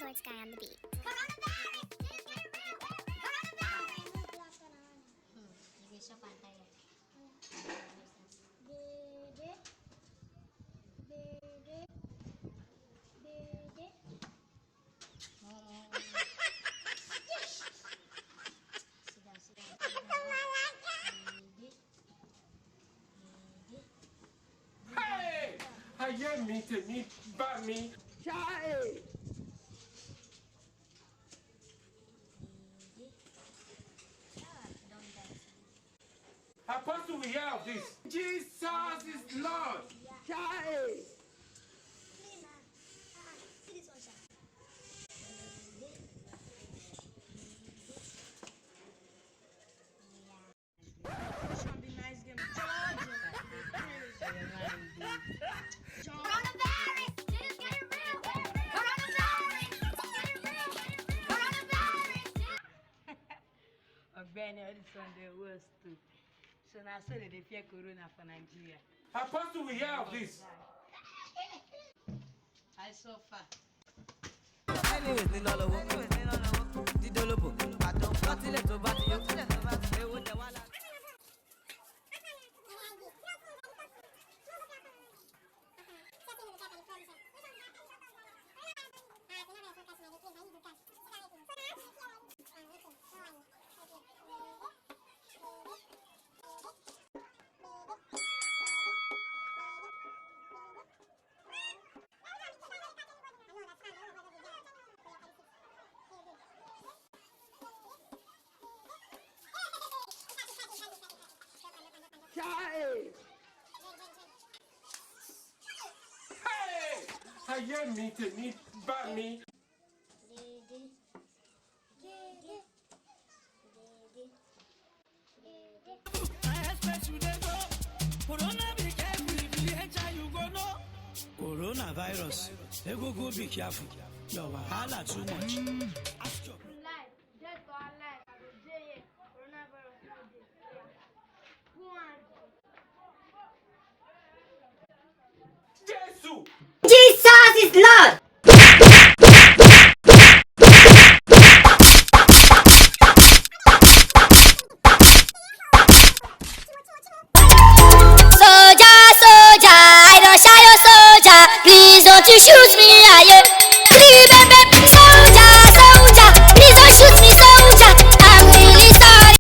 Towards Guy on the beat. Bisa pantai ya. Hey! Ayé mi tèmi bá mi. Chai! Apostle, we hear of this. Jesus is Lord. Chai! Sunday was too. So now so they fear corona for Nigeria. Apostle, we hear of this. I suffer. Anyways, ni lolo wo. Di dolobo. Batile to bati yo. Ewo de wala. Chai! Hey! Ayé mi tèmi bá mi. I expect you to go. Corona be careful if you enter you go no. Coronavirus. Go be careful. Your wahala too much. Ask your Life, death or alive, I go jail. Coronavirus no dey. Who am Jesus! Jesus is Lord! Soldier, soldier, I don't shy your soldier. Please don't you shoot me